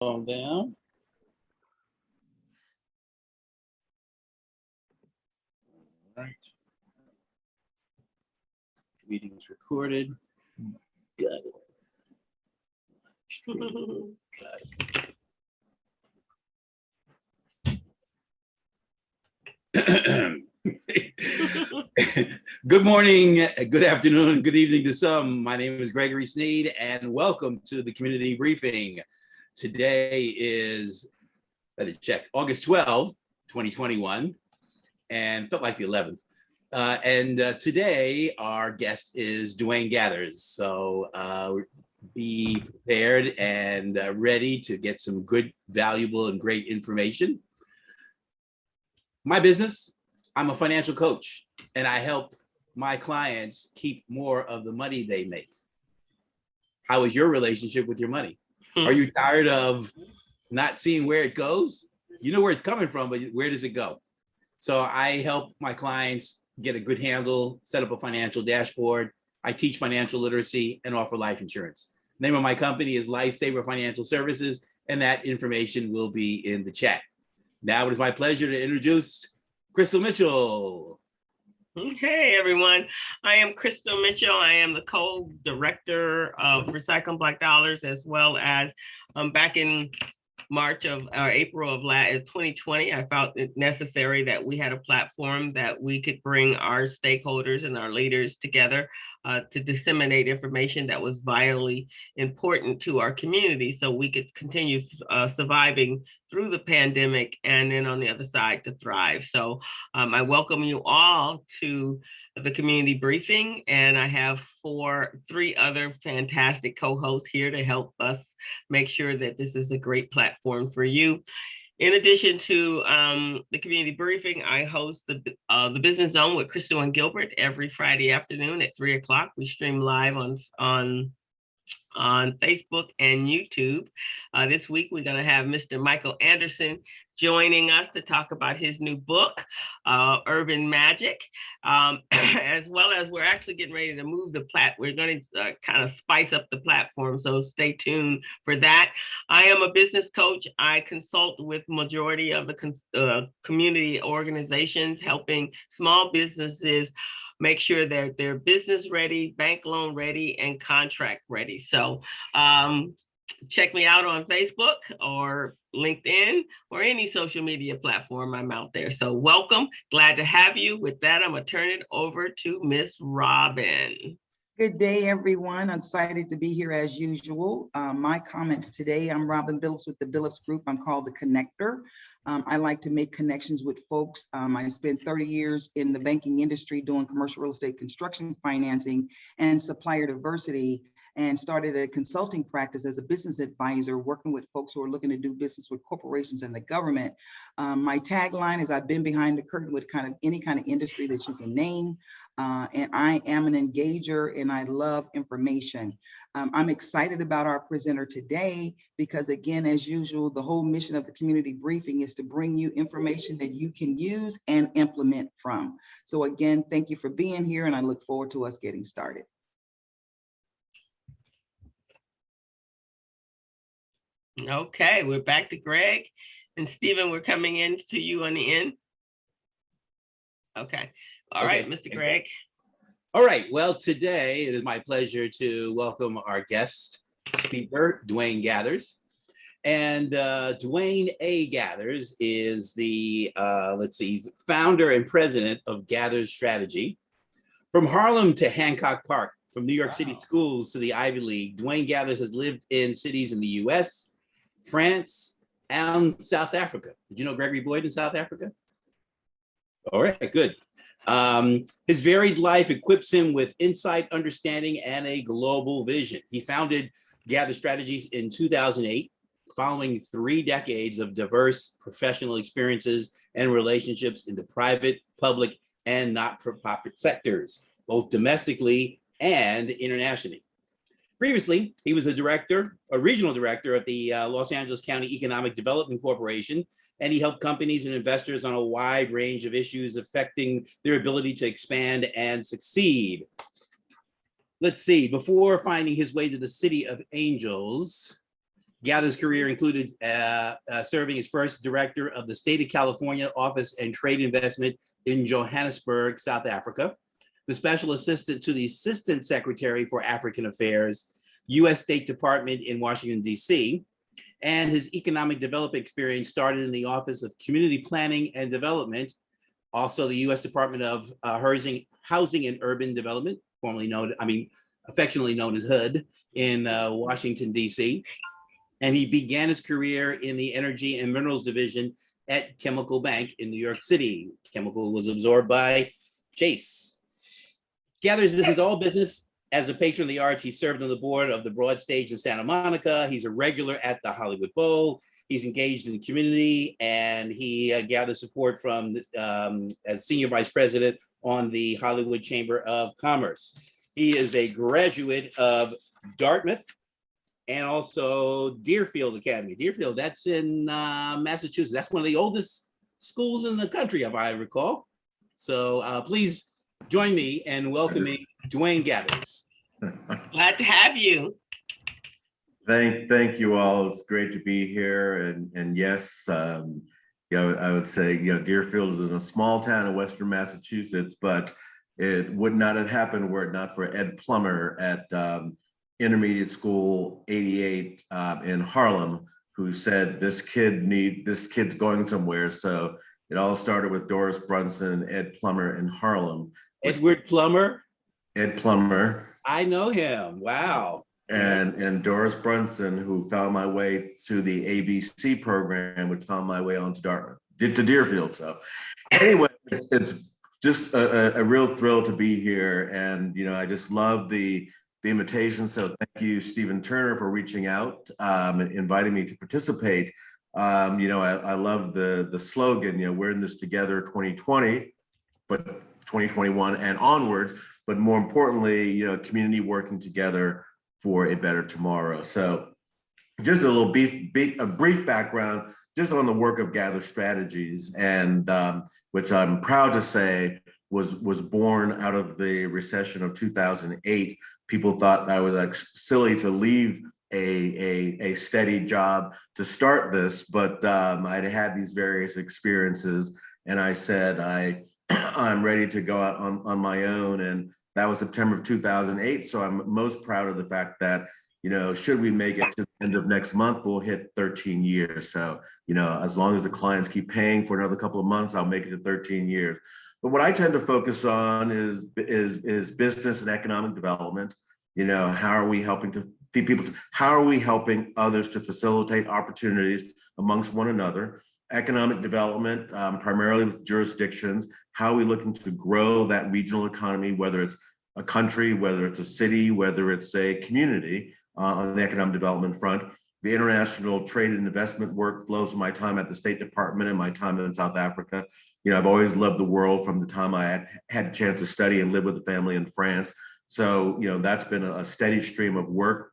Calm down. All right. Meeting is recorded. Got it. Got it. Good morning, good afternoon, good evening to some. My name is Gregory Sneed, and welcome to the community briefing. Today is, let me check, August 12, 2021, and felt like the 11th. Today, our guest is Dwayne Gathers. So be prepared and ready to get some good, valuable, and great information. My business, I'm a financial coach, and I help my clients keep more of the money they make. How is your relationship with your money? Are you tired of not seeing where it goes? You know where it's coming from, but where does it go? So I help my clients get a good handle, set up a financial dashboard. I teach financial literacy and offer life insurance. The name of my company is Lifesaver Financial Services, and that information will be in the chat. Now it is my pleasure to introduce Crystal Mitchell. Hey everyone, I am Crystal Mitchell. I am the co-director of Recycling Black Dollars, as well as back in April of 2020, I felt it necessary that we had a platform that we could bring our stakeholders and our leaders together to disseminate information that was vitally important to our community so we could continue surviving through the pandemic, and then on the other side to thrive. So I welcome you all to the community briefing, and I have three other fantastic co-hosts here to help us make sure that this is a great platform for you. In addition to the community briefing, I host the Business Zone with Crystal and Gilbert every Friday afternoon at 3 o'clock. We stream live on Facebook and YouTube. This week, we're going to have Mr. Michael Anderson joining us to talk about his new book, Urban Magic, as well as we're actually getting ready to move we're going to kind of spice up the platform, so stay tuned for that. I am a business coach. I consult with majority of the community organizations, helping small businesses make sure that they're business ready, bank loan ready, and contract ready. So check me out on Facebook or LinkedIn or any social media platform. I'm out there. So welcome. Glad to have you. With that, I'm going to turn it over to Miss Robin. Good day, everyone. I'm excited to be here as usual. My comments today, I'm Robin Billups with the Billups Group. I'm called the Connector. I like to make connections with folks. I spent 30 years in the banking industry doing commercial real estate construction financing and supplier diversity, and started a consulting practice as a business advisor, working with folks who are looking to do business with corporations and the government. My tagline is I've been behind the curtain with any kind of industry that you can name. And I am an engager and I love information. I'm excited about our presenter today because, again, as usual, the whole mission of the community briefing is to bring you information that you can use and implement from. So again, thank you for being here, and I look forward to us getting started. Okay, we're back to Greg. And Stephen, we're coming in to you on the end. Okay. All right, Mr. Greg. All right. Well, today it is my pleasure to welcome our guest speaker, Dwayne Gathers. And Dwayne A. Gathers is the, he's founder and president of Gathers Strategy. From Harlem to Hancock Park, from New York City schools to the Ivy League, Dwayne Gathers has lived in cities in the US, France, and South Africa. Did you know Gregory Boyd in South Africa? All right, good. His varied life equips him with insight, understanding, and a global vision. He founded Gather Strategies in 2008, following 3 decades of diverse professional experiences and relationships in the private, public, and not-for-profit sectors, both domestically and internationally. Previously, he was a regional director at the Los Angeles County Economic Development Corporation, and he helped companies and investors on a wide range of issues affecting their ability to expand and succeed. Let's see, before finding his way to the City of Angels, Gather's career included serving as first director of the State of California Office and Trade Investment in Johannesburg, South Africa, the special assistant to the Assistant Secretary for African Affairs, U.S. State Department in Washington, D.C., and his economic development experience started in the Office of Community Planning and Development, also the U.S. Department of Housing and Urban Development, affectionately known as HUD, in Washington, D.C., and he began his career in the Energy and Minerals Division at Chemical Bank in New York City. Chemical was absorbed by Chase. Gathers this is all business. As a patron of the arts, he served on the board of the Broad Stage in Santa Monica. He's a regular at the Hollywood Bowl. He's engaged in the community, and he gathers support from as senior vice president on the Hollywood Chamber of Commerce. He is a graduate of Dartmouth and also Deerfield Academy. Deerfield, that's in Massachusetts. That's one of the oldest schools in the country, if I recall. So please join me in welcoming Dwayne Gathers. Glad to have you. Thank you all. It's great to be here. And yes, I would say, Deerfield is in a small town in Western Massachusetts, but it would not have happened were it not for Ed Plummer at Intermediate School 88 in Harlem, who said this kid's going somewhere. So it all started with Doris Brunson, Ed Plummer in Harlem. Edward Plummer? Ed Plummer. I know him. Wow. And Doris Brunson, who found my way to the ABC program, which found my way onto Dartmouth, to Deerfield. So anyway, it's just a real thrill to be here. And, I just love the invitation. So thank you, Stephen Turner, for reaching out and inviting me to participate. I love the slogan, we're in this together 2020, but 2021 and onwards, but more importantly, community working together for a better tomorrow. So just a brief background just on the work of Gather Strategies, and which I'm proud to say was born out of the recession of 2008. People thought I was silly to leave a steady job to start this, but I'd had these various experiences, and I said I'm ready to go out on my own, and that was September of 2008. So I'm most proud of the fact that, should we make it to the end of next month, we'll hit 13 years. So, as long as the clients keep paying for another couple of months, I'll make it to 13 years. But what I tend to focus on is business and economic development. How are we helping to feed people? How are we helping others to facilitate opportunities amongst one another? Economic development, primarily with jurisdictions. How are we looking to grow that regional economy, whether it's a country, whether it's a city, whether it's a community on the economic development front? The international trade and investment work flows from my time at the State Department and my time in South Africa. I've always loved the world from the time I had a chance to study and live with the family in France. So, that's been a steady stream of work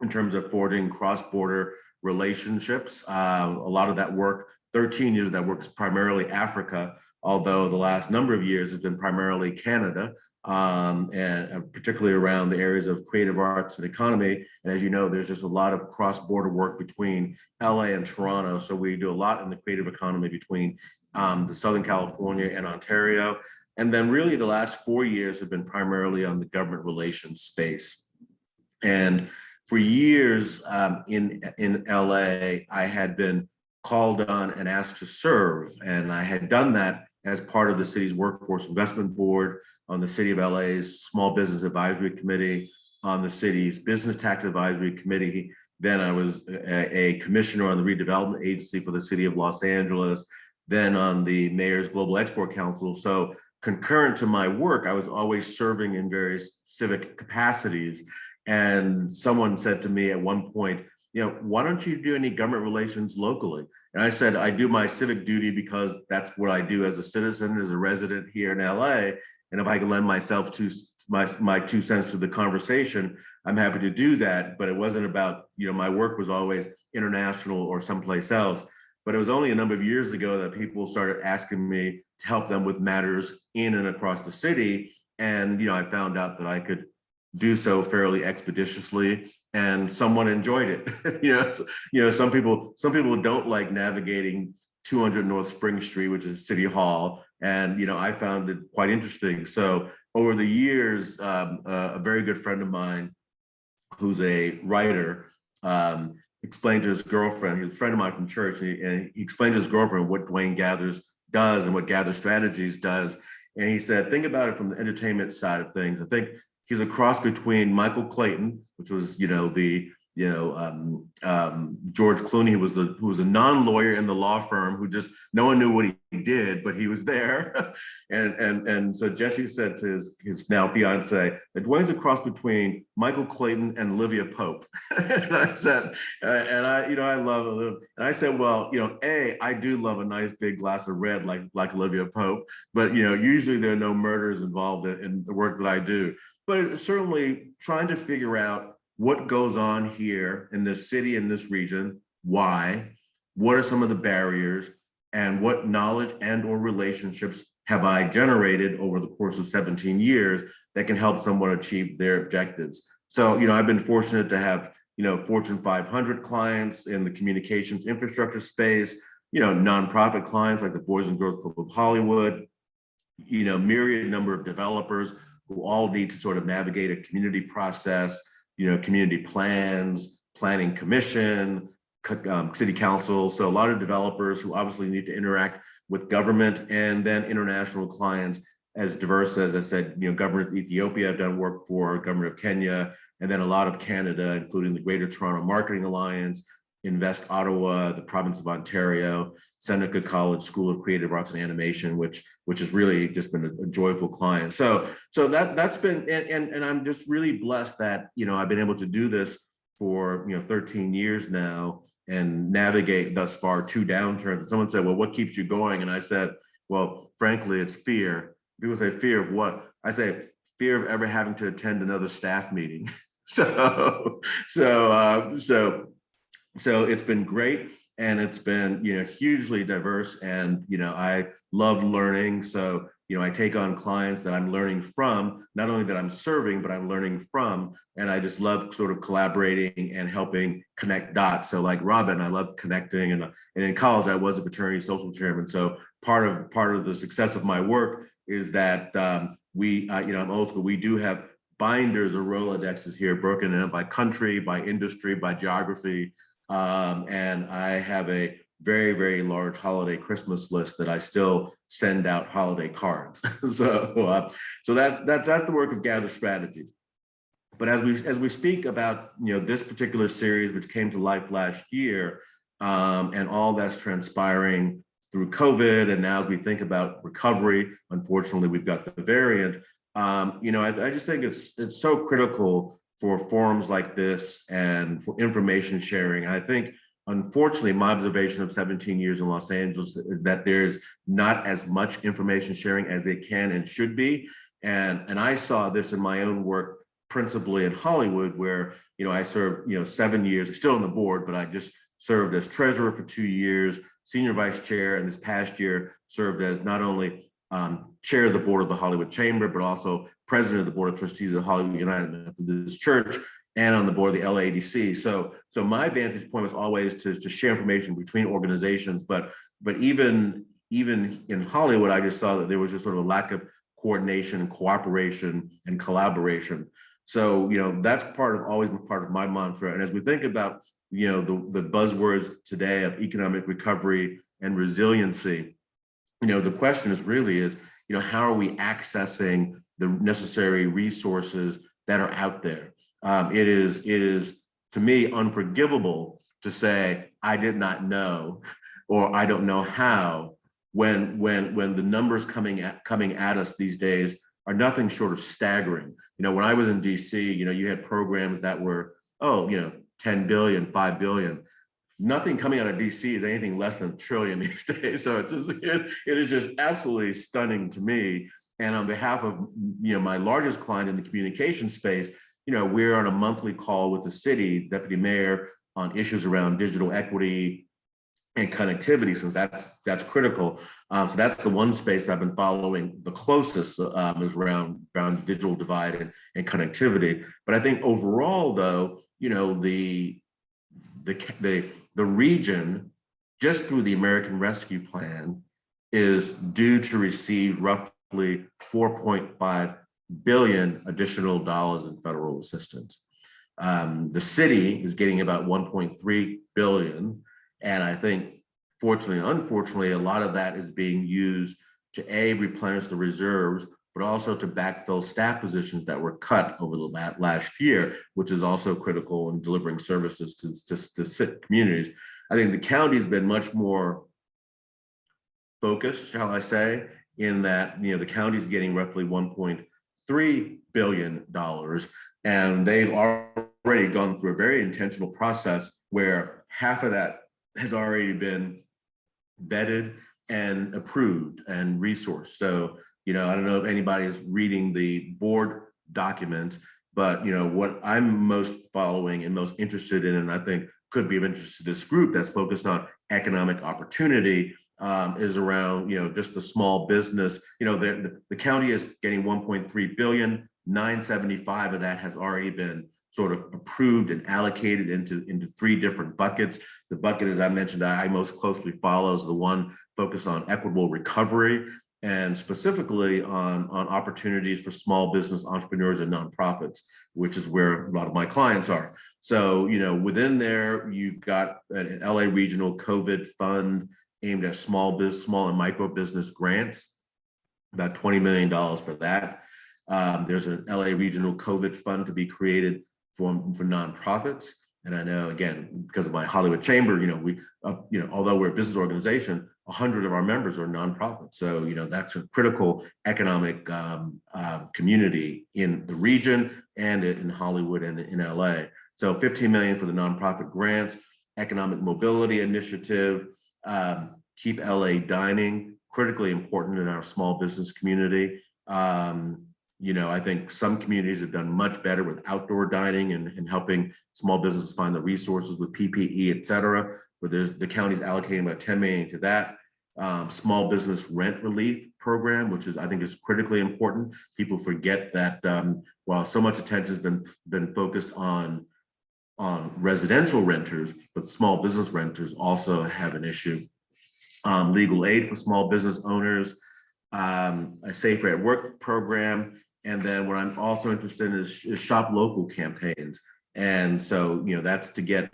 in terms of forging cross-border relationships. A lot of that work, 13 years of that work, is primarily Africa, although the last number of years has been primarily Canada, and particularly around the areas of creative arts and economy. And as you know, there's just a lot of cross-border work between LA and Toronto. So we do a lot in the creative economy between the Southern California and Ontario. And then really the last 4 years have been primarily on the government relations space. And for years in LA, I had been called on and asked to serve. And I had done that as part of the city's Workforce Investment Board, on the City of LA's Small Business Advisory Committee, on the city's Business Tax Advisory Committee. Then I was a commissioner on the Redevelopment Agency for the City of Los Angeles, then on the Mayor's Global Export Council. So concurrent to my work, I was always serving in various civic capacities. And someone said to me at one point, why don't you do any government relations locally? And I said, I do my civic duty because that's what I do as a citizen, as a resident here in LA. And if I can lend myself to my 2 cents to the conversation, I'm happy to do that. But it wasn't about, my work was always international or someplace else. But it was only a number of years ago that people started asking me to help them with matters in and across the city. And, I found out that I could do so fairly expeditiously. and someone enjoyed it. Some people don't like navigating 200 North Spring Street, which is City Hall, and I found it quite interesting. So over the years, a very good friend of mine, who's a writer, explained to his girlfriend, he's a friend of mine from church, and he explained to his girlfriend what Dwayne Gathers does and what Gather Strategies does. And he said, think about it from the entertainment side of things. I think he's a cross between Michael Clayton, which was, George Clooney, who was a non-lawyer in the law firm, who just, no one knew what he did, but he was there. and so Jesse said to his now fiance that Dwayne's a cross between Michael Clayton and Olivia Pope. And I said, I love Olivia. And I said, well, I do love a nice big glass of red like Olivia Pope, but usually there are no murders involved in the work that I do. But certainly trying to figure out what goes on here in this city, in this region, why, what are some of the barriers, and what knowledge and or relationships have I generated over the course of 17 years that can help someone achieve their objectives. So, I've been fortunate to have, Fortune 500 clients in the communications infrastructure space, nonprofit clients like the Boys and Girls Club of Hollywood, myriad number of developers who all need to sort of navigate a community process, community plans, planning commission, city council. So a lot of developers who obviously need to interact with government, and then international clients as diverse as I said, government of Ethiopia I've done work for, government of Kenya, and then a lot of Canada, including the Greater Toronto Marketing Alliance, Invest Ottawa, the province of Ontario, Seneca College School of Creative Arts and Animation, which has really just been a joyful client. So that's been, and I'm just really blessed that, I've been able to do this for, 13 years now and navigate thus far 2 downturns. And someone said, well, what keeps you going? And I said, well, frankly, it's fear. People say fear of what? I say fear of ever having to attend another staff meeting. So it's been great, and it's been hugely diverse, and I love learning. So I take on clients that I'm learning from, not only that I'm serving, but I'm learning from, and I just love sort of collaborating and helping connect dots. So like Robin, I love connecting, and in college I was a fraternity social chairman. So part of the success of my work is that I'm old school. We do have binders or Rolodexes here broken in by country, by industry, by geography. And I have a very, very large holiday Christmas list that I still send out holiday cards. So that's the work of Gather Strategies. But as we speak about this particular series, which came to life last year, and all that's transpiring through COVID, and now as we think about recovery, unfortunately we've got the variant. I just think it's so critical for forums like this and for information sharing. I think, unfortunately, my observation of 17 years in Los Angeles is that there's not as much information sharing as they can and should be. And I saw this in my own work, principally in Hollywood, where I served 7 years, still on the board, but I just served as treasurer for 2 years, senior vice chair, and this past year served as not only chair of the board of the Hollywood Chamber, but also president of the board of trustees of Hollywood United Methodist Church, and on the board of the LADC. So my vantage point was always to share information between organizations, but even in Hollywood, I just saw that there was just sort of a lack of coordination and cooperation and collaboration. So that's always been part of my mantra. And as we think about the buzzwords today of economic recovery and resiliency, the question is really how are we accessing the necessary resources that are out there? It is to me unforgivable to say I did not know, or I don't know how, when the numbers coming at us these days are nothing short of staggering. When I was in DC, you had programs that were 10 billion, 5 billion. Nothing coming out of DC is anything less than $1 trillion these days. So it is just absolutely stunning to me. And on behalf of my largest client in the communication space, we're on a monthly call with the city deputy mayor on issues around digital equity and connectivity, since that's critical. So that's the one space that I've been following the closest, is around digital divide and connectivity. But I think overall, though, the region, just through the American Rescue Plan, is due to receive roughly 4.5 billion additional dollars in federal assistance. The city is getting about 1.3 billion, and I think, fortunately and unfortunately, a lot of that is being used to replenish the reserves, but also to backfill staff positions that were cut over the last year, which is also critical in delivering services to communities. I think the county has been much more focused, shall I say, in that the county is getting roughly $1.3 billion, and they've already gone through a very intentional process where half of that has already been vetted and approved and resourced. So, I don't know if anybody is reading the board documents, but what I'm most following and most interested in, and I think could be of interest to this group that's focused on economic opportunity, is around just the small business. The county is getting 1.3 billion. 975 of that has already been sort of approved and allocated into three different buckets. The bucket, as I mentioned, that I most closely follow is the one focused on equitable recovery, and specifically on opportunities for small business entrepreneurs and nonprofits, which is where a lot of my clients are. So, within there, you've got an LA regional COVID fund aimed at small and micro business grants, about $20 million for that. There's an LA regional COVID fund to be created for nonprofits. And I know, again, because of my Hollywood chamber, although we're a business organization, 100 of our members are nonprofits. So, that's a critical economic community in the region and in Hollywood and in LA. So 15 million for the nonprofit grants, economic mobility initiative, keep LA dining, critically important in our small business community. I think some communities have done much better with outdoor dining and helping small businesses find the resources with PPE, et cetera. But the county's allocating about 10 million to that. Small business rent relief program, which I think is critically important. People forget that while so much attention has been focused on residential renters, but small business renters also have an issue. Legal aid for small business owners, a safer at work program. And then what I'm also interested in is shop local campaigns. And so, that's to get,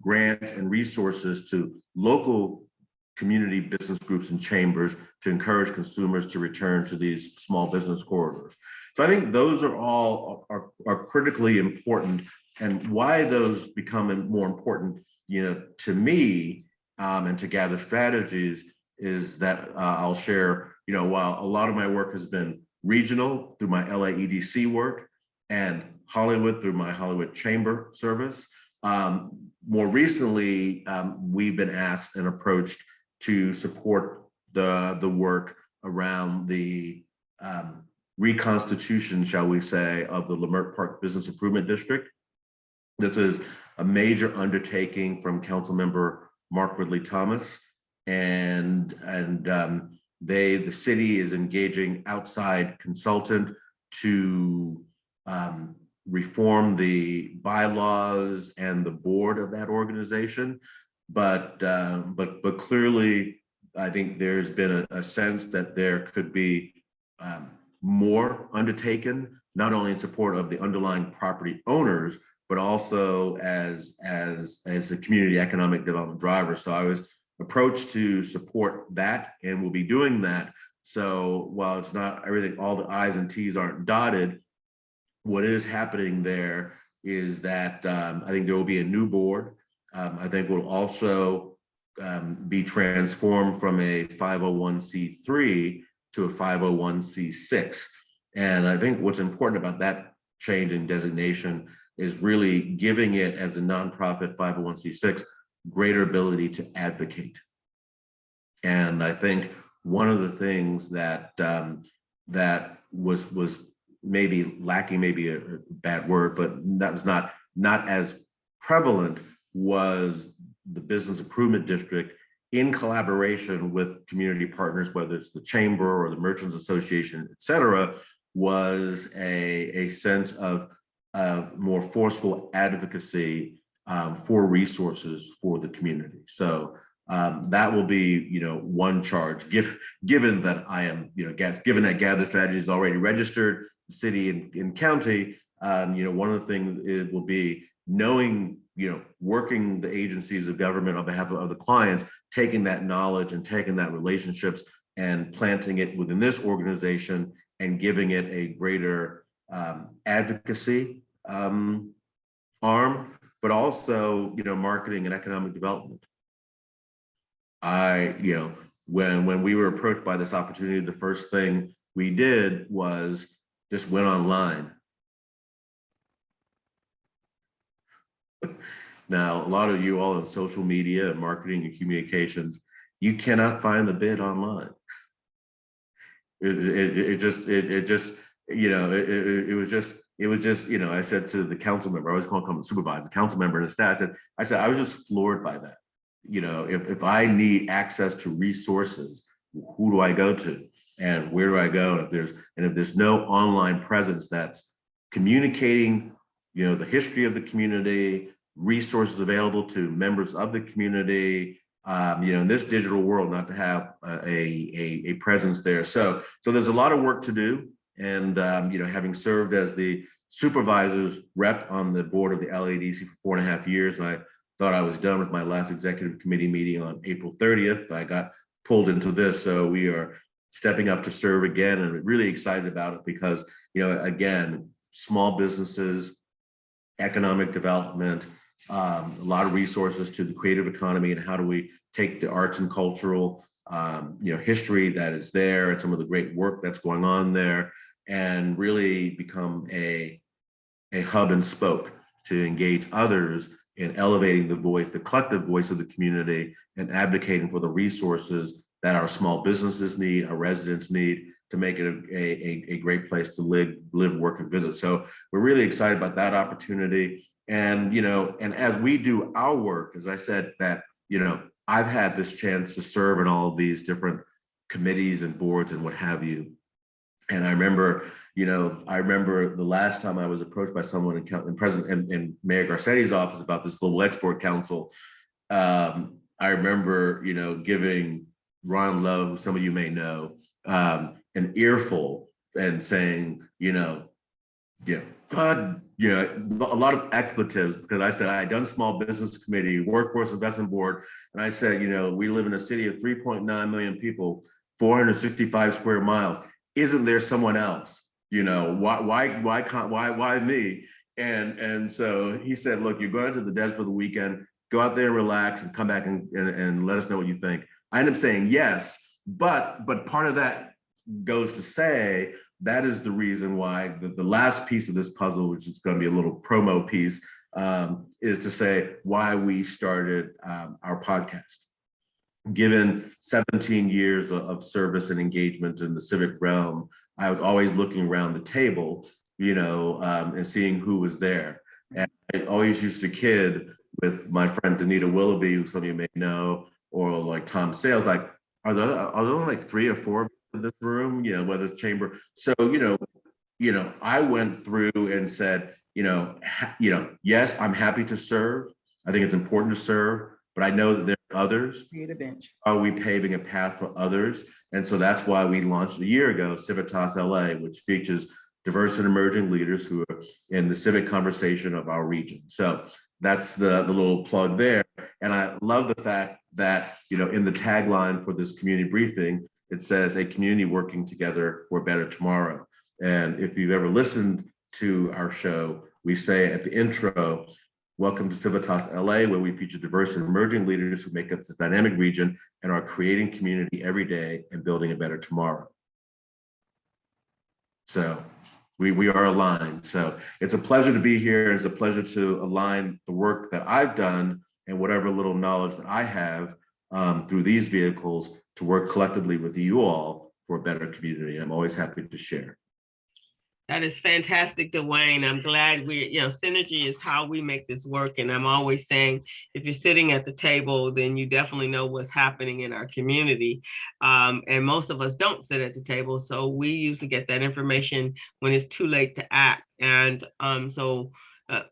grants and resources to local community business groups and chambers to encourage consumers to return to these small business corridors. So I think those are all are critically important, and why those become more important, to me, and to gather strategies is that I'll share, while a lot of my work has been regional through my LA EDC work and Hollywood through my Hollywood Chamber service, more recently, we've been asked and approached to support the work around the reconstitution, shall we say, of the Leimert Park Business Improvement District. This is a major undertaking from Councilmember Mark Ridley Thomas, and the city is engaging outside consultant to reform the bylaws and the board of that organization. But clearly, I think there's been a sense that there could be more undertaken, not only in support of the underlying property owners, but also as a community economic development driver. So I was approached to support that, and we'll be doing that. So while it's not everything, all the I's and T's aren't dotted, what is happening there is that I think there will be a new board. I think we'll also be transformed from a 501c3 to a 501c6. And I think what's important about that change in designation is really giving it, as a nonprofit 501c6, greater ability to advocate. And I think one of the things that that was maybe lacking, maybe a bad word, but that was not as prevalent, was the Business Improvement District, in collaboration with community partners, whether it's the Chamber or the Merchants Association, et cetera, was a sense of more forceful advocacy for resources for the community. So that will be, one charge. Given that I am, given that Gather Strategy is already registered, city and county, one of the things it will be knowing, working the agencies of government on behalf of the clients, taking that knowledge and taking that relationships and planting it within this organization and giving it a greater advocacy arm, but also, marketing and economic development. When we were approached by this opportunity, the first thing we did was just went online. Now, a lot of you all in social media and marketing and communications, you cannot find the bid online. It was just, I said to the council member, I always call him the supervisor, the council member and the staff, I said, I was just floored by that. If I need access to resources, who do I go to and where do I go? If there's no online presence that's communicating, the history of the community, resources available to members of the community, in this digital world, not to have a presence there. So there's a lot of work to do. And, having served as the supervisor's rep on the board of the LADC for 4.5 years, and I thought I was done with my last executive committee meeting on April 30th. I got pulled into this. So we are stepping up to serve again, and really excited about it because, again, small businesses, economic development, a lot of resources to the creative economy, and how do we take the arts and cultural, history that is there and some of the great work that's going on there, and really become a hub and spoke to engage others in elevating the voice, the collective voice of the community, and advocating for the resources that our small businesses need, our residents need, to make it a great place to live, work, and visit. So we're really excited about that opportunity. And, and as we do our work, as I said, that, I've had this chance to serve in all of these different committees and boards and what have you. And I remember the last time I was approached by someone in President and Mayor Garcetti's office about this Global Export Council. I remember, giving Ron Lowe, who some of you may know, an earful and saying, God, a lot of expletives, because I said I had done small business committee, workforce investment board, and I said, we live in a city of 3.9 million people, 465 square miles. Isn't there someone else? Why me? And so he said, look, you're going to the desert for the weekend, go out there and relax and come back and let us know what you think. I ended up saying yes, but part of that goes to say that is the reason why the last piece of this puzzle, which is going to be a little promo piece, is to say why we started our podcast. Given 17 years of service and engagement in the civic realm, I was always looking around the table, and seeing who was there. And I always used to kid with my friend Danita Willoughby, who some of you may know, or like Tom Sales, like, are there only like 3 or 4 in this room, whether it's chamber. So, I went through and said, yes, I'm happy to serve. I think it's important to serve, but I know that there are others. Create a bench. Are we paving a path for others? And so that's why we launched a year ago, CivitasLA, which features diverse and emerging leaders who are in the civic conversation of our region. So that's the little plug there. And I love the fact that, in the tagline for this community briefing, it says a community working together for a better tomorrow. And if you've ever listened to our show, we say at the intro, welcome to CivitasLA, where we feature diverse and emerging leaders who make up this dynamic region and are creating community every day and building a better tomorrow. So we are aligned. So it's a pleasure to be here. It's a pleasure to align the work that I've done and whatever little knowledge that I have through these vehicles to work collectively with you all for a better community. I'm always happy to share. That is fantastic, Dwayne. I'm glad synergy is how we make this work. And I'm always saying, if you're sitting at the table, then you definitely know what's happening in our community. And most of us don't sit at the table. So we usually get that information when it's too late to act. And so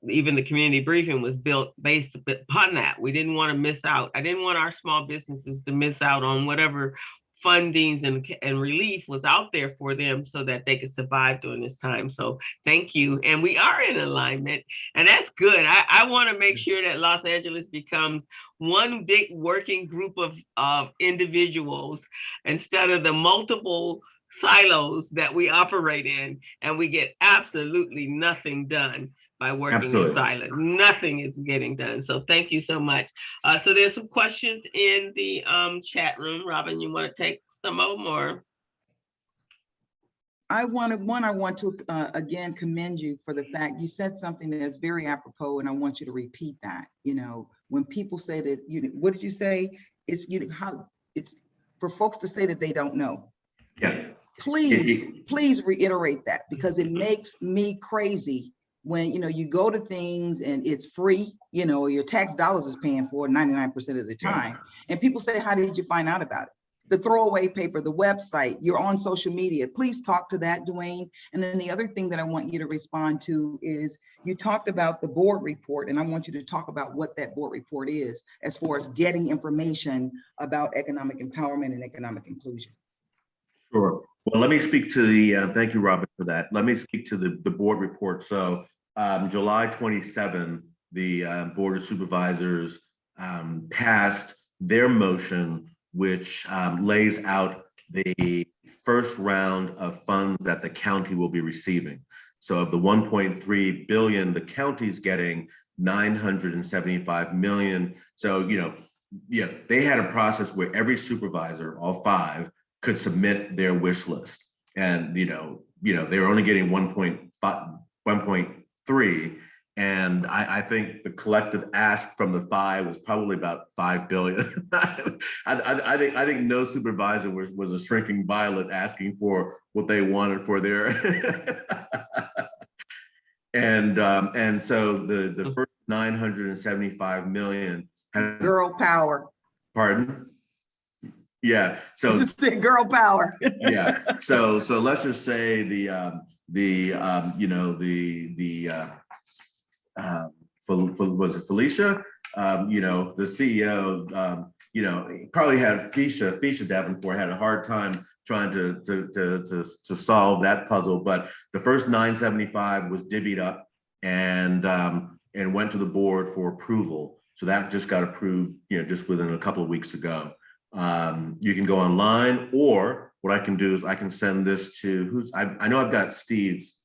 even the community briefing was built based upon that. We didn't want to miss out. I didn't want our small businesses to miss out on whatever fundings and relief was out there for them so that they could survive during this time. So thank you. And we are in alignment, and that's good. I want to make sure that Los Angeles becomes one big working group of individuals instead of the multiple silos that we operate in, and we get absolutely nothing done by working in silence. Nothing is getting done. So thank you so much. So there's some questions in the chat room. Robin, you want to take some of them, or? I want to again commend you for the fact you said something that's very apropos, and I want you to repeat that. You know, when people say that, what did you say? It's it's for folks to say that they don't know. Yeah. Please reiterate that, because it makes me crazy when you go to things and it's free, your tax dollars is paying for it 99% of the time. And people say, how did you find out about it? The throwaway paper, the website, you're on social media. Please talk to that, Dwayne. And then the other thing that I want you to respond to is you talked about the board report, and I want you to talk about what that board report is as far as getting information about economic empowerment and economic inclusion. Sure. Well, let me speak to the, thank you, Robert, for that. Let me speak to the board report. So July 27, the Board of Supervisors passed their motion, which lays out the first round of funds that the county will be receiving. So of the 1.3 billion, the county's getting 975 million. So, they had a process where every supervisor, all 5, could submit their wish list. And, they were only getting 1.3. And I think the collective ask from the 5 was probably about 5 billion. I think no supervisor was a shrinking violet asking for what they wanted for their and so the first 975 million has girl power. Pardon? Yeah. So girl power. Yeah. So let's just say was it Felicia? The CEO, probably had Fisha Davenport had a hard time trying to solve that puzzle. But the first 975 was divvied up and went to the board for approval. So that just got approved, just within a couple of weeks ago. You can go online, or what I can do is I can send this to I know I've got Steven's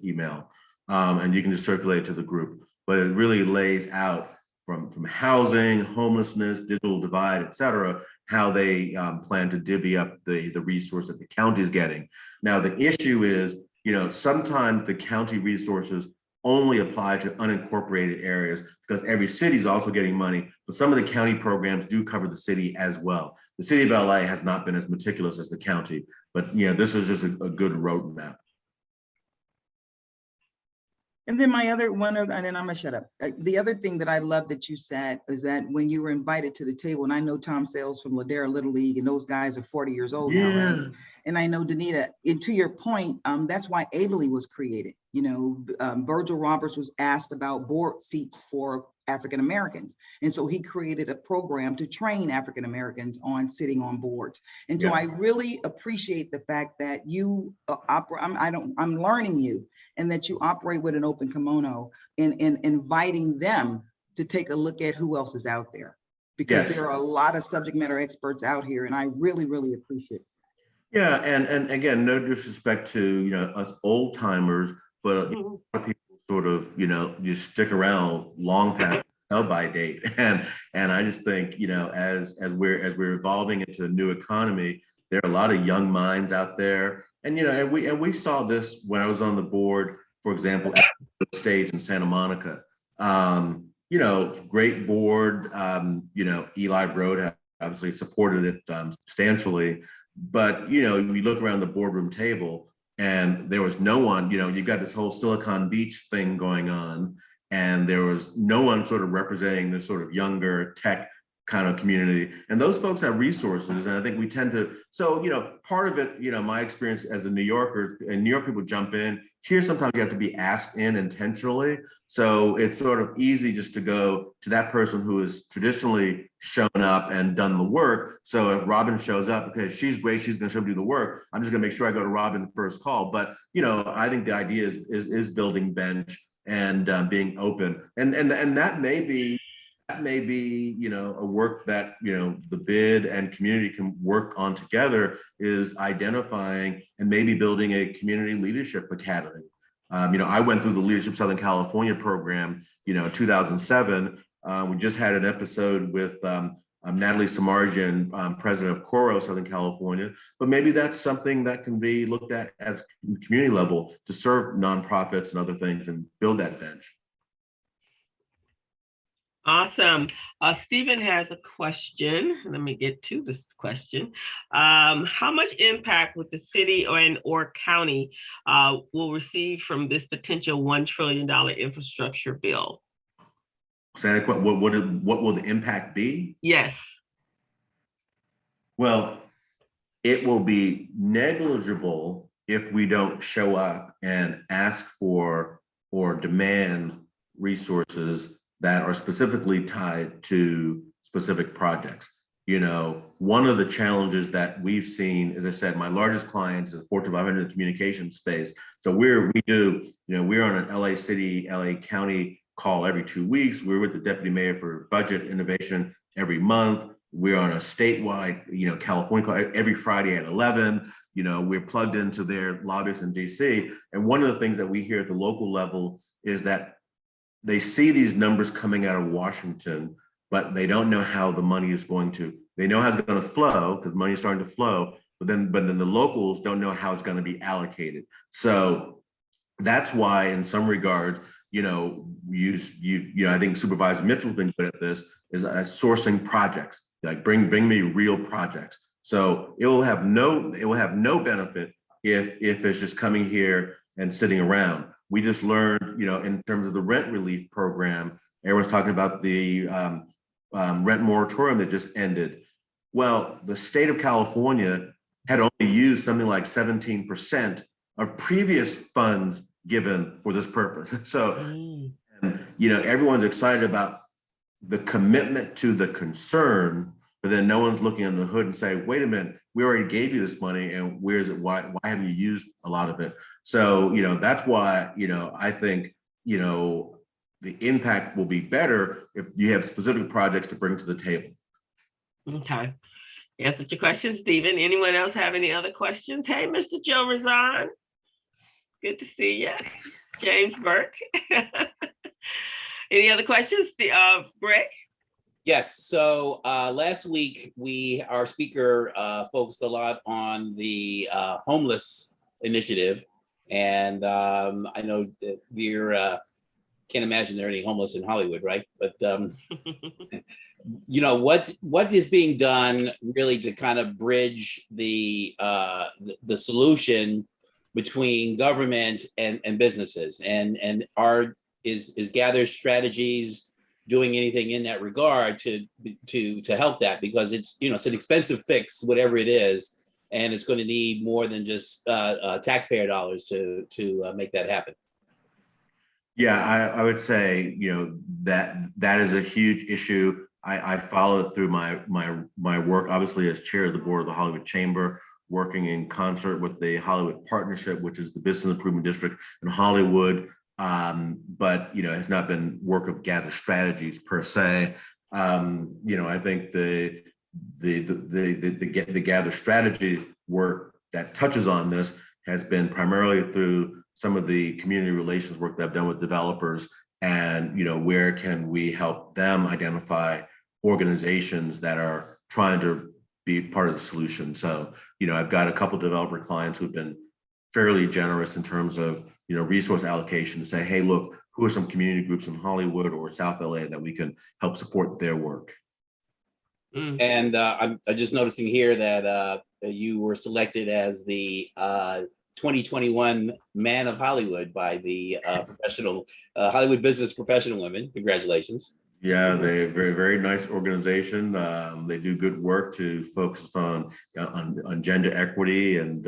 email, and you can just circulate it to the group. But it really lays out from housing, homelessness, digital divide, et cetera, how they plan to divvy up the resource that the county is getting. Now, the issue is, sometimes the county resources only apply to unincorporated areas because every city is also getting money, but some of the county programs do cover the city as well. The city of LA has not been as meticulous as the county, but this is just a good roadmap. And then and then I'm gonna shut up. The other thing that I love that you said is that when you were invited to the table, and I know Tom Sales from Ladera Little League, and those guys are 40 years old now, right? And I know Danita, and to your point, that's why ABLE was created. Virgil Roberts was asked about board seats for African Americans. And so he created a program to train African Americans on sitting on boards. And so I really appreciate the fact that you I'm learning you, and that you operate with an open kimono in inviting them to take a look at who else is out there, because there are a lot of subject matter experts out here, and I really, really appreciate it. Yeah, and again, no disrespect to us old timers, but a lot of people sort of you stick around long past sell-by date, and I just think as we're evolving into a new economy, there are a lot of young minds out there. And we saw this when I was on the board, for example, at the stage in Santa Monica. Great board. Eli Broad obviously supported it substantially, but we look around the boardroom table and there was no one. You've got this whole Silicon Beach thing going on, and there was no one sort of representing this sort of younger tech kind of community. And those folks have resources. And I think we tend to, so, part of it, my experience as a New Yorker, and New York people jump in. Here, sometimes you have to be asked in intentionally. So it's sort of easy just to go to that person who has traditionally shown up and done the work. So if Robin shows up, okay, she's great, she's gonna show up do the work. I'm just gonna make sure I go to Robin first call. But, I think the idea is building bench and being open. And that may be, a work that, the bid and community can work on together, is identifying and maybe building a community leadership academy. I went through the Leadership Southern California program, 2007. We just had an episode with Natalie Samardzian, president of Coro, Southern California, but maybe that's something that can be looked at as community level to serve nonprofits and other things and build that bench. Awesome. Stephen has a question. Let me get to this question. How much impact would the city or county will receive from this potential $1 trillion infrastructure bill? So what will the impact be? Yes. Well, it will be negligible if we don't show up and ask for or demand resources that are specifically tied to specific projects. One of the challenges that we've seen, as I said, my largest client is a Fortune 500 communication space. So we're on an LA City, LA County call every 2 weeks. We're with the deputy mayor for budget innovation every month. We're on a statewide, California call every Friday at 11. We're plugged into their lobbyists in DC. And one of the things that we hear at the local level is that they see these numbers coming out of Washington, but they don't know how the money is going to, they know how it's going to flow because money is starting to flow, but then the locals don't know how it's going to be allocated. So that's why in some regards, I think Supervisor Mitchell's been good at this, is sourcing projects, like bring me real projects. So it will have no benefit if it's just coming here and sitting around. We just learned, in terms of the rent relief program, everyone's talking about the rent moratorium that just ended. Well, the state of California had only used something like 17% of previous funds given for this purpose. So, everyone's excited about the commitment to the concern, but then no one's looking under the hood and say, wait a minute, we already gave you this money and where is it? Why haven't you used a lot of it? So, that's why, I think, the impact will be better if you have specific projects to bring to the table. Okay. Answered your question, Stephen. Anyone else have any other questions? Hey, Mr. Joe Razan. Good to see you. James Burke. Any other questions? Greg? Yes. So last week, our speaker focused a lot on the homeless initiative. And I know that we're, can't imagine there are any homeless in Hollywood, right? But, what is being done really to kind of bridge the solution between government and businesses, and is Gather Strategies doing anything in that regard to help that? Because it's an expensive fix, whatever it is, and it's going to need more than just taxpayer dollars to make that happen. Yeah, I would say that is a huge issue. I follow it through my work, obviously as chair of the board of the Hollywood Chamber, working in concert with the Hollywood Partnership, which is the business improvement district in Hollywood. But has not been work of Gather Strategies per se. I think the Gather Strategies work that touches on this has been primarily through some of the community relations work that I've done with developers, and where can we help them identify organizations that are trying to be part of the solution. So I've got a couple of developer clients who've been fairly generous in terms of resource allocation to say, hey, look, who are some community groups in Hollywood or South LA that we can help support their work. And I'm just noticing here that you were selected as the 2021 Man of Hollywood by the professional Hollywood Business Professional Women. Congratulations. Yeah, they're a very, very nice organization. They do good work to focus on gender equity and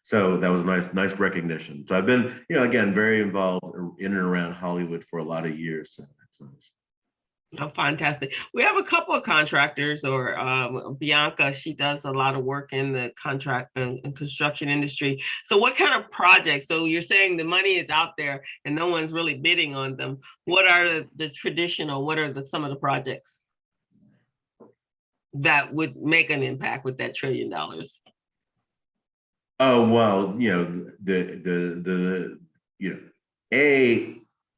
so that was nice recognition. So I've been, again, very involved in and around Hollywood for a lot of years. So that's nice. Oh, fantastic. We have a couple of contractors, or Bianca, she does a lot of work in the contract and construction industry. So what kind of projects? So you're saying the money is out there and no one's really bidding on them. What are the traditional, what are some of the projects that would make an impact with that $1 trillion? Oh, well, the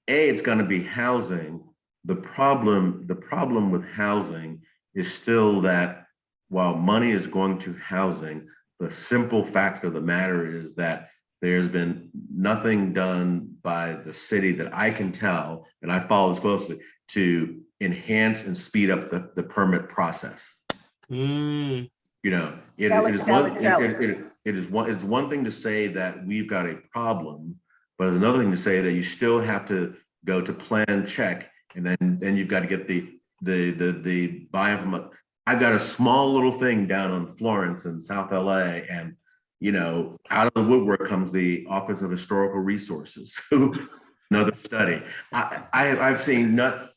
it's going to be housing. The problem with housing is still that while money is going to housing, the simple fact of the matter is that there's been nothing done by the city that I can tell, and I follow this closely, to enhance and speed up the permit process. Mm. It's one thing to say that we've got a problem, but it's another thing to say that you still have to go to plan check. And then you've got to get the buy-in from I've got a small little thing down on Florence in South LA, and out of the woodwork comes the Office of Historical Resources, another study. I've seen my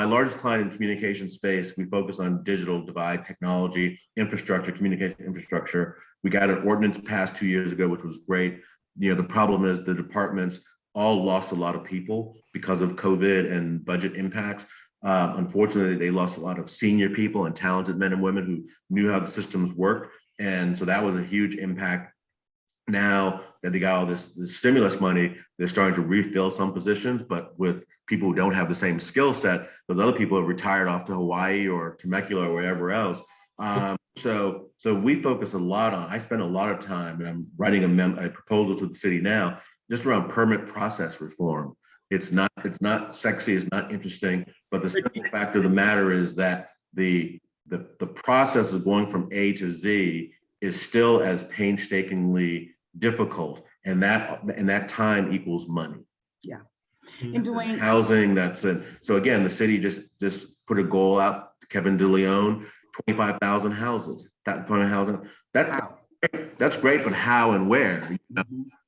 largest client in communication space. We focus on digital divide, technology, infrastructure, communication infrastructure. We got an ordinance passed 2 years ago, which was great. The problem is the departments all lost a lot of people because of COVID and budget impacts. Unfortunately, they lost a lot of senior people and talented men and women who knew how the systems work. And so that was a huge impact. Now that they got all this stimulus money, they're starting to refill some positions, but with people who don't have the same skill set, those other people have retired off to Hawaii or Temecula or wherever else. So we focus a lot on, I spend a lot of time, and I'm writing a proposal to the city now, just around permit process reform. It's not sexy, it's not interesting, but the simple fact of the matter is that the process of going from A to Z is still as painstakingly difficult, and that time equals money. Yeah. And Dwayne, housing, that's it. So again, the city just put a goal out, Kevin DeLeon, 25,000 houses. That kind of housing. That's great, but how and where?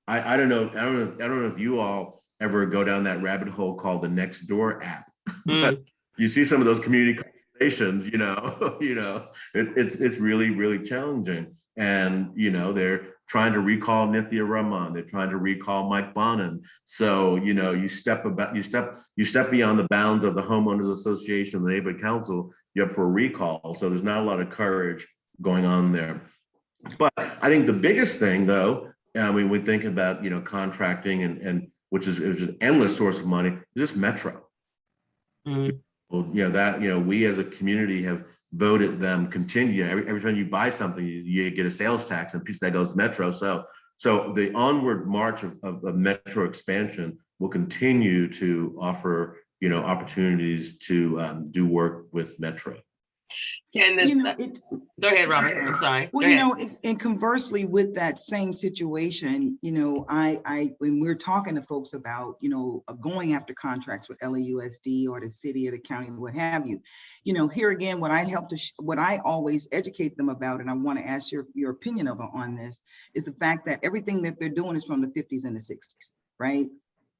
I don't know. I don't know if you all ever go down that rabbit hole called the Nextdoor app. But you see some of those community conversations, it's really, really challenging. And they're trying to recall Nithya Raman, they're trying to recall Mike Bonin. So you step beyond the bounds of the homeowners association, the neighborhood council, you're up for a recall. So there's not a lot of courage going on there. But I think the biggest thing, though, we think about contracting and which is an endless source of money, is just Metro. Well, we as a community have voted them continue. Every time you buy something, you get a sales tax, and a piece of that goes to Metro. So the onward march of Metro expansion will continue to offer opportunities to do work with Metro. Go ahead, Robert. I'm sorry. Well, and conversely with that same situation, I when we're talking to folks about, going after contracts with LAUSD or the city or the county, what have you, here again, what I always educate them about, and I want to ask your opinion on this, is the fact that everything that they're doing is from the 50s and the 60s, right?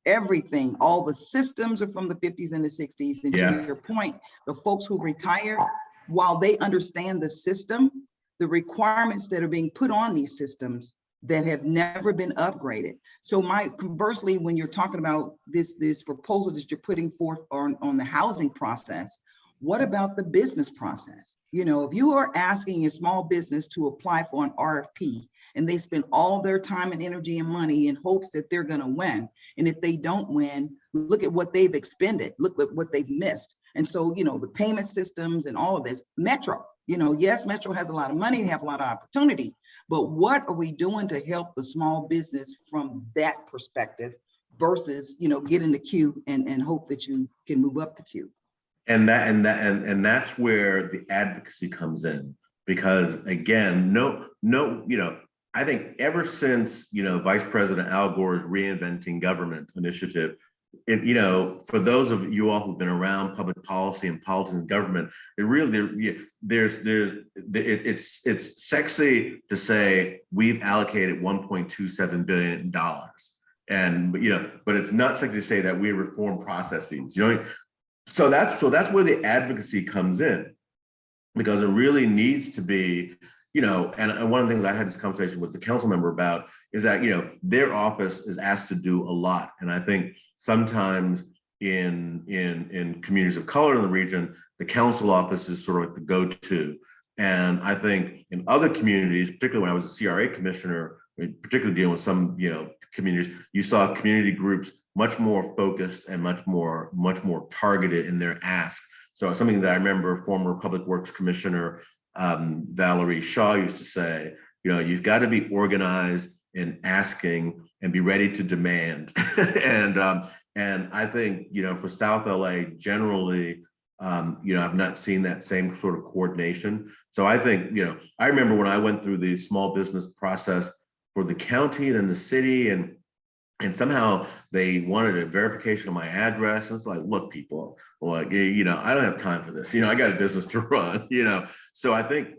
Everything, all the systems are from the 50s and the 60s. And to your point, the folks who retired, while they understand the system, the requirements that are being put on these systems that have never been upgraded. So conversely, when you're talking about this proposal that you're putting forth on the housing process, what about the business process? If you are asking a small business to apply for an RFP and they spend all their time and energy and money in hopes that they're going to win, and if they don't win, look at what they've expended, look at what they've missed. And so, the payment systems and all of this, Metro, yes, Metro has a lot of money, they have a lot of opportunity, but what are we doing to help the small business from that perspective versus, get in the queue and hope that you can move up the queue? And that's where the advocacy comes in, because again, I think ever since, Vice President Al Gore's Reinventing Government initiative, for those of you all who've been around public policy and politics and government, it's sexy to say we've allocated $1.27 billion. But it's not sexy to say that we reform processes, So that's where the advocacy comes in, because it really needs to be, and one of the things I had this conversation with the council member about is that, their office is asked to do a lot. And I think sometimes in communities of color in the region, the council office is sort of like the go-to. And I think in other communities, particularly when I was a CRA commissioner, particularly dealing with some, communities, you saw community groups much more focused and much more targeted in their ask. So something that I remember former Public Works Commissioner Valerie Shaw used to say, you've got to be organized in asking and be ready to demand. and I think, for South LA generally, I've not seen that same sort of coordination. So I think, I remember when I went through the small business process for the county, then the city, and somehow they wanted a verification of my address. It's like, look, people, like, I don't have time for this. I got a business to run. So I think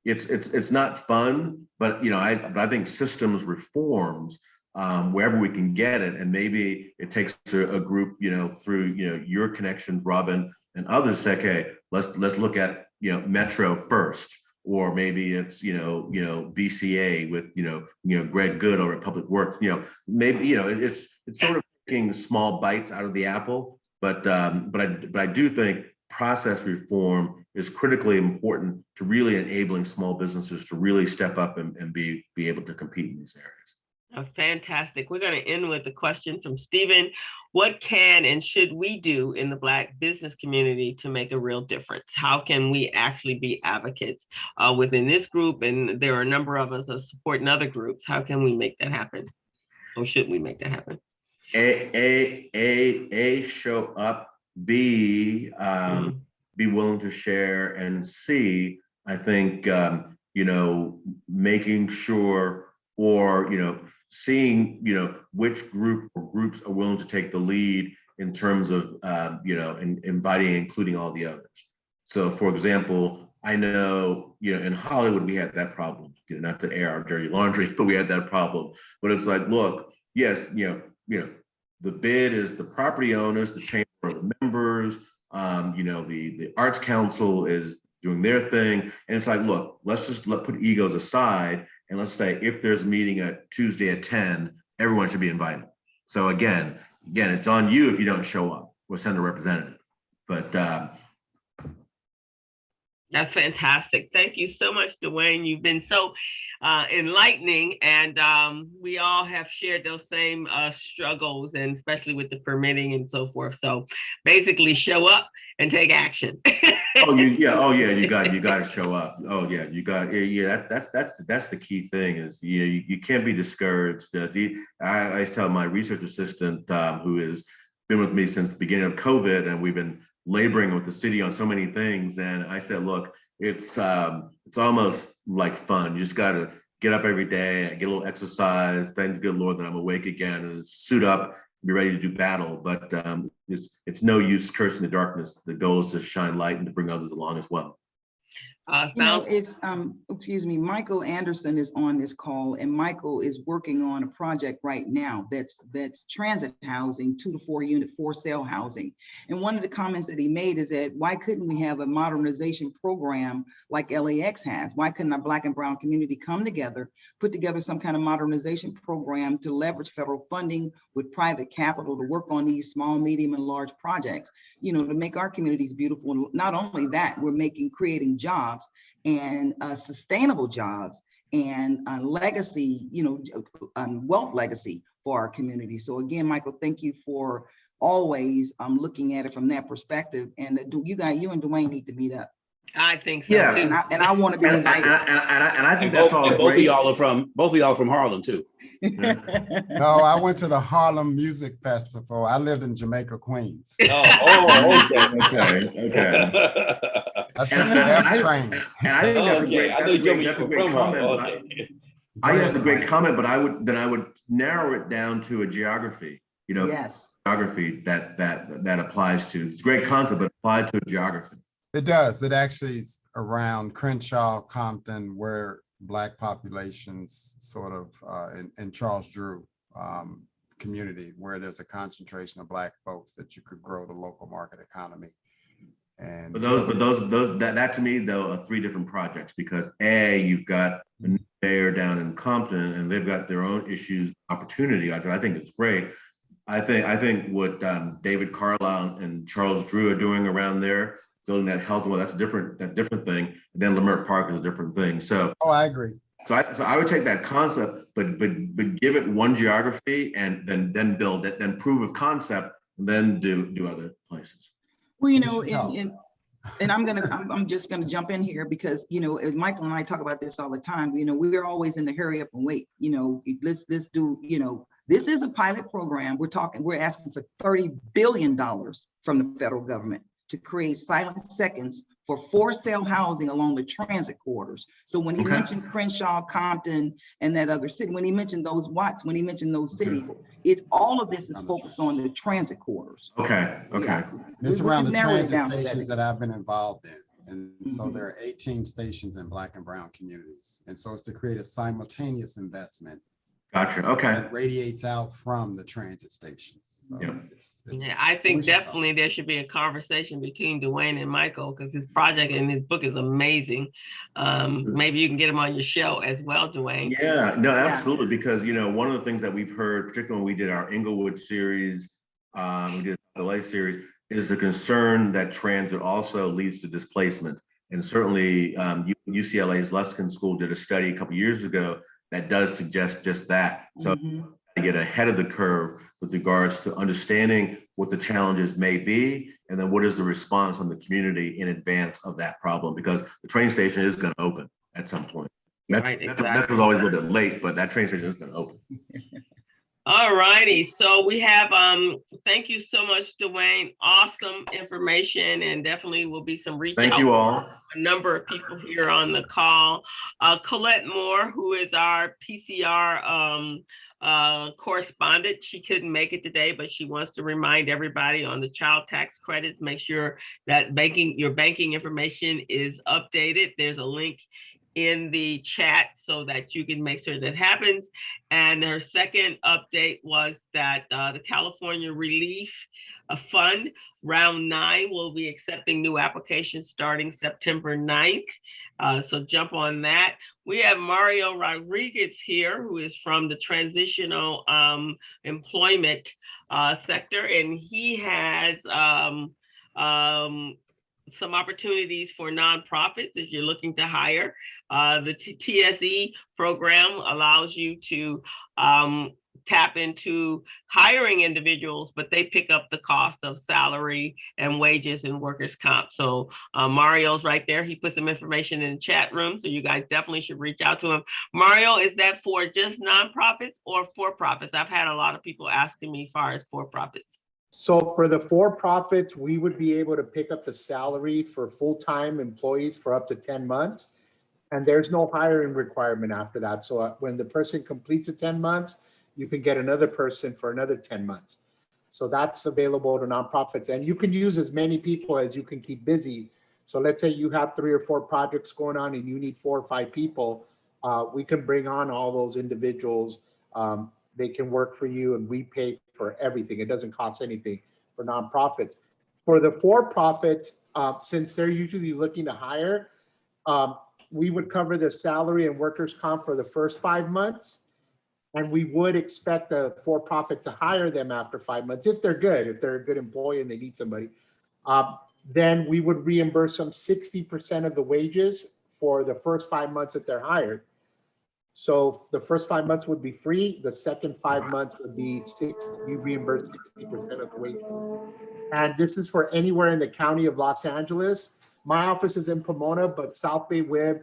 it's not fun, but I think systems reforms, wherever we can get it, and maybe it takes a group, through your connections, Robin, and others say, okay, let's look at Metro first. Or maybe it's BCA with Greg Good over at Public Works. Maybe it's sort of taking small bites out of the apple. But I do think process reform is critically important to really enabling small businesses to really step up and be able to compete in these areas. Fantastic. We're going to end with a question from Stephen. What can and should we do in the Black business community to make a real difference? How can we actually be advocates within this group? And there are a number of us that support in other groups. How can we make that happen? Or should we make that happen? Show up, be willing to share, and C, I think, making sure, or, seeing, which group or groups are willing to take the lead in terms of, inviting and including all the others. So, for example, I know, in Hollywood, we had that problem, not to air our dirty laundry, but we had that problem. But it's like, look, yes, the bid is the property owners, the chamber of members, the Arts Council is doing their thing. And it's like, look, let's just put egos aside. And let's say if there's a meeting at Tuesday at 10, everyone should be invited. So again, it's on you if you don't show up. We'll send a representative. But that's fantastic. Thank you so much, Dwayne. You've been so enlightening, and we all have shared those same struggles, and especially with the permitting and so forth. So basically, show up and take action. You got to show up. That's the key thing is you can't be discouraged. I tell my research assistant who has been with me since the beginning of COVID, and we've been laboring with the city on so many things. And I said, look, it's almost like fun. You just got to get up every day, get a little exercise. Thank the good Lord that I'm awake again, and suit up, be ready to do battle. But it's no use cursing the darkness. The goal is to shine light and to bring others along as well. It's excuse me, Michael Anderson is on this call, and Michael is working on a project right now that's transit housing, 2 to 4 unit for sale housing. And one of the comments that he made is that why couldn't we have a modernization program like LAX has? Why couldn't our Black and brown community come together, put together some kind of modernization program to leverage federal funding with private capital to work on these small, medium, and large projects, to make our communities beautiful. And not only that, we're creating jobs and sustainable jobs and legacy, wealth legacy for our community. So again, Michael, thank you for always looking at it from that perspective. And you and Dwayne need to meet up. I think so. Yeah, too. And I want to be invited. And I think that's all both great. Both of y'all are from Harlem too. No, I went to the Harlem Music Festival. I lived in Jamaica, Queens. Okay. I took the F train. And I think that's a great, I that's a great comment. I think that's a great comment, but I would narrow it down to a geography. Yes. geography that applies to. It's a great concept, but applied to geography. It does. It actually is around Crenshaw, Compton, where Black populations sort of in Charles Drew community, where there's a concentration of Black folks that you could grow the local market economy. And that to me though are three different projects, because you've got the mayor down in Compton and they've got their own issues, opportunity. I think it's great. I think what David Carlisle and Charles Drew are doing around there, building that health, well, that's a different thing. And then Leimert Park is a different thing. So I agree. So I would take that concept, but give it one geography and then build it, then prove a concept, and then do other places. Well, and I'm just gonna jump in here because, as Michael and I talk about this all the time, we're always in the hurry up and wait, let's do, this is a pilot program. We're asking for $30 billion from the federal government to create silent seconds for for-sale housing along the transit corridors. So when he mentioned Crenshaw, Compton, and that other city, when he mentioned those when he mentioned those cities, it's all of this is focused on the transit corridors. Okay. Yeah. It's around the transit stations that I've been involved in. And so there are 18 stations in Black and brown communities. And so it's to create a simultaneous investment. Gotcha. Okay. That radiates out from the transit stations. So I think definitely there should be a conversation between Dwayne and Michael, because his project and his book is amazing. Maybe you can get him on your show as well, Dwayne. Yeah, no, absolutely. Because, one of the things that we've heard, particularly when we did our Inglewood series, we did the LA series, is the concern that transit also leads to displacement. And certainly UCLA's Luskin School did a study a couple of years ago that does suggest just that. So to get ahead of the curve with regards to understanding what the challenges may be, and then what is the response from the community in advance of that problem, because the train station is going to open at some point. Metro's always a little bit late, but that train station is going to open. All righty. So we have, thank you so much, Dwayne. Awesome information, and definitely will be some reach out. Thank you all. A number of people here on the call. Colette Moore, who is our PCR correspondent. She couldn't make it today, but she wants to remind everybody on the child tax credits, make sure that your banking information is updated. There's a link in the chat so that you can make sure that happens. And her second update was that the California Relief Fund, round 9, will be accepting new applications starting September 9th. So jump on that. We have Mario Rodriguez here, who is from the transitional employment sector, and he has some opportunities for nonprofits if you're looking to hire. The TSE program allows you to tap into hiring individuals, but they pick up the cost of salary and wages and workers' comp. So Mario's right there. He put some information in the chat room, so you guys definitely should reach out to him. Mario, is that for just nonprofits or for-profits? I've had a lot of people asking me as far as for-profits. So for the for-profits, we would be able to pick up the salary for full-time employees for up to 10 months. And there's no hiring requirement after that. So when the person completes the 10 months, you can get another person for another 10 months. So that's available to nonprofits. And you can use as many people as you can keep busy. So let's say you have 3 or 4 projects going on and you need 4 or 5 people. We can bring on all those individuals. They can work for you and we pay for everything. It doesn't cost anything for nonprofits. For the for-profits, since they're usually looking to hire, we would cover the salary and workers' comp for the first 5 months. And we would expect the for-profit to hire them after 5 months, if they're good, if they're a good employee and they need somebody. Then we would reimburse them 60% of the wages for the first 5 months that they're hired. So the first 5 months would be free. The second 5 months would be we reimburse 60% of the wages. And this is for anywhere in the county of Los Angeles. My office is in Pomona, but South Bay Web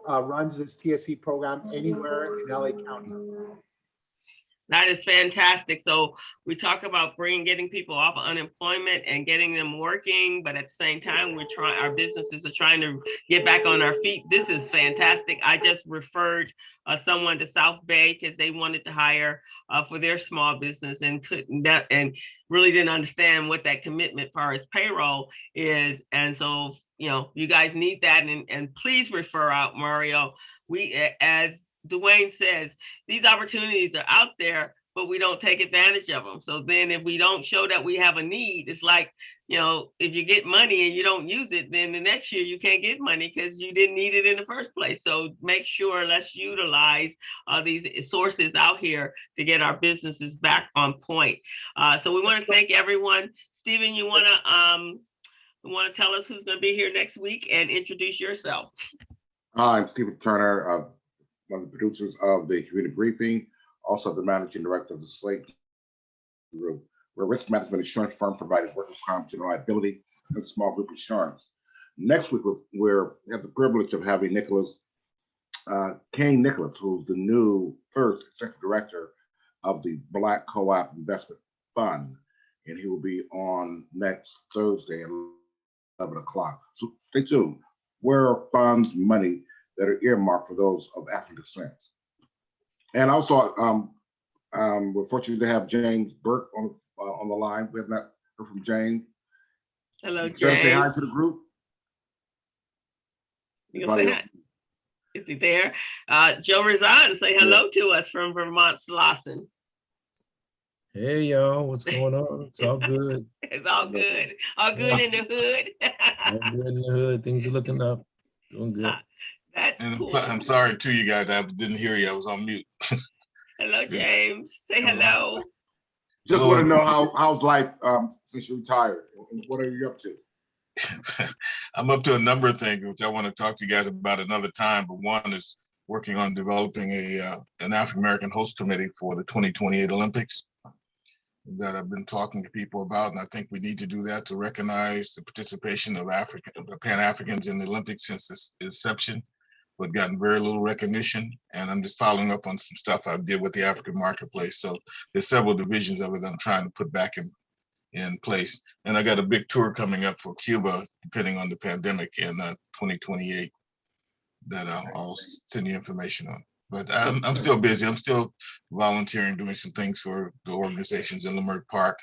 runs this TSE program anywhere in LA County. That is fantastic. So we talk about getting people off of unemployment and getting them working, but at the same time, our businesses are trying to get back on our feet. This is fantastic. I just referred someone to South Bay because they wanted to hire for their small business and really didn't understand what that commitment for as payroll is. And so, you guys need that, and please refer out Mario. As Dwayne says, these opportunities are out there, but we don't take advantage of them. So then if we don't show that we have a need, it's like, if you get money and you don't use it, then the next year you can't get money because you didn't need it in the first place. So make sure, let's utilize these sources out here to get our businesses back on point. So we want to thank everyone. Stephen, you want to tell us who's going to be here next week and introduce yourself? Hi, I'm Stephen Turner, one of the producers of the community briefing, also the managing director of the Slate Group. We're a risk management insurance firm providing workers' comp, general liability, and small group insurance. Next week, we have the privilege of having King Nicholas, who's the new first executive director of the Black Co-op Investment Fund, and he will be on next Thursday at 11 o'clock. So stay tuned. Where are funds, money that are earmarked for those of African descent? And also, we're fortunate to have James Burke on the line. We have not heard from James. Hello, James. Say hi to the group. You gonna say hi? Is he there? Joe Razan, say hello to us from Vermont Slauson. Hey y'all, what's going on? It's all good. It's all good. All good in the hood. All good in the hood. Things are looking up. Doing good. That's and cool. I'm sorry too, you guys. I didn't hear you. I was on mute. Hello, James. Say hello. Just want to know how's life since you retired. What are you up to? I'm up to a number of things which I want to talk to you guys about another time. But one is working on developing an African American host committee for the 2028 Olympics that I've been talking to people about, and I think we need to do that to recognize the participation of Pan-Africans in the Olympics since its inception, but gotten very little recognition. And I'm just following up on some stuff I did with the African marketplace. So there's several divisions of it that I'm trying to put back in place. And I got a big tour coming up for Cuba, depending on the pandemic, in 2028 that I'll send you information on. But I'm still busy. I'm still volunteering, doing some things for the organizations in Leimert Park.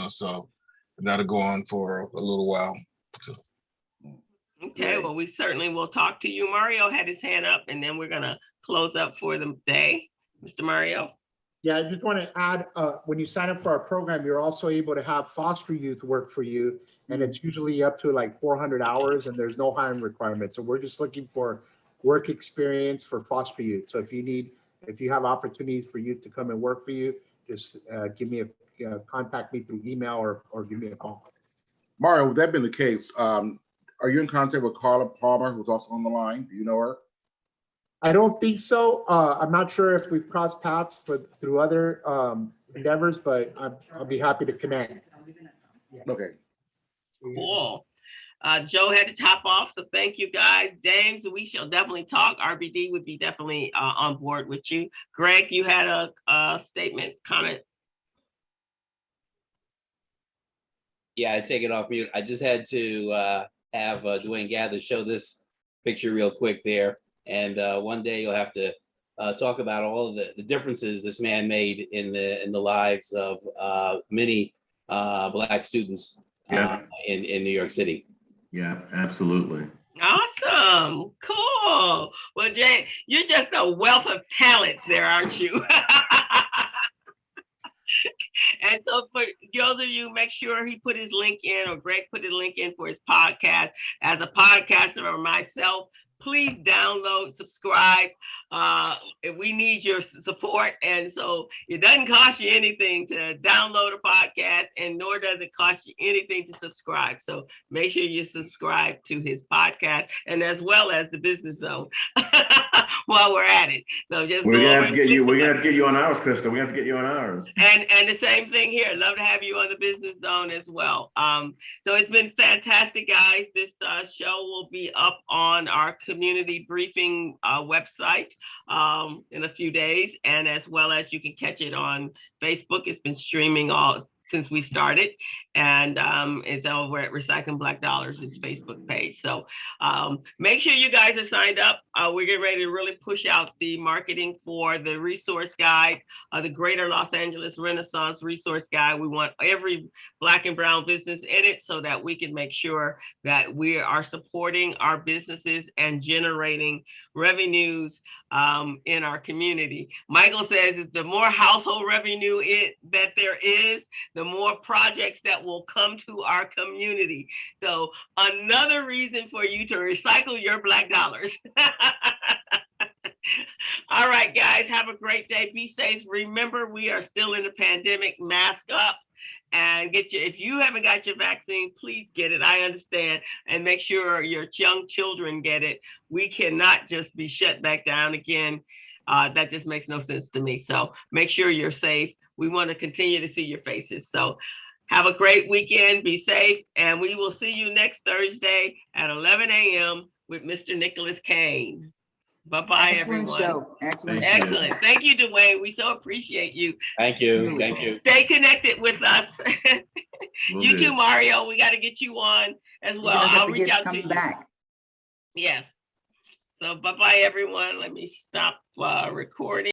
So that'll go on for a little while. So. Okay, well, we certainly will talk to you. Mario had his hand up, and then we're gonna close up for the day. Mr. Mario. Yeah, I just want to add, when you sign up for our program, you're also able to have foster youth work for you. And it's usually up to like 400 hours and there's no hiring requirement. So we're just looking for work experience for foster youth. So if you have opportunities for youth to come and work for you, just contact me through email or give me a call. Mario, with that being the case, are you in contact with Carla Palmer, who's also on the line? Do you know her? I don't think so. I'm not sure if we've crossed paths through other endeavors, but I'll be happy to connect. Okay. Cool. Joe had to top off, so thank you guys. James, we shall definitely talk. RBD would be definitely on board with you. Greg, you had a statement, comment? Yeah, I take it off mute. I just had to have Dwayne Gathers show this picture real quick there. And one day you'll have to talk about all of the differences this man made in the lives of many Black students in New York City. Yeah, absolutely. Awesome. Cool. Well, Jay, you're just a wealth of talent there, aren't you? And so for those of you, make sure he put his link in, or Greg put the link in for his podcast. As a podcaster or myself, please download, subscribe. We need your support. And so it doesn't cost you anything to download a podcast, and nor does it cost you anything to subscribe. So make sure you subscribe to his podcast, and as well as the Business Zone. while we're at it. So just We're go gonna over have to and get click you. the We're gonna button. have to get you on ours, Crystal. We have to get you on ours. And the same thing here. Love to have you on the business zone as well. So it's been fantastic, guys. This show will be up on our community briefing website in a few days, and as well as you can catch it on Facebook. It's been streaming all since we started, and it's over at Recycling Black Dollars, its Facebook page. So make sure you guys are signed up. We're getting ready to really push out the marketing for the resource guide, the Greater Los Angeles Renaissance Resource Guide. We want every Black and brown business in it so that we can make sure that we are supporting our businesses and generating revenues in our community. Michael says that the more household revenue that there is, the more projects that will come to our community. So another reason for you to recycle your Black dollars. All right, guys, have a great day. Be safe. Remember, we are still in the pandemic. Mask up and if you haven't got your vaccine, please get it. I understand. And make sure your young children get it. We cannot just be shut back down again. That just makes no sense to me. So make sure you're safe. We want to continue to see your faces. So have a great weekend. Be safe. And we will see you next Thursday at 11 a.m. with Mr. Nicholas Kane. Bye-bye, Excellent everyone. show. Excellent. Thank you. Excellent. Thank you, Dwayne. We so appreciate you. Thank you. Thank you. Stay connected with us. Will You do. too, Mario. We got to get you on as You're well. gonna have I'll to reach out to come you. back. Yes. So bye-bye, everyone. Let me stop recording.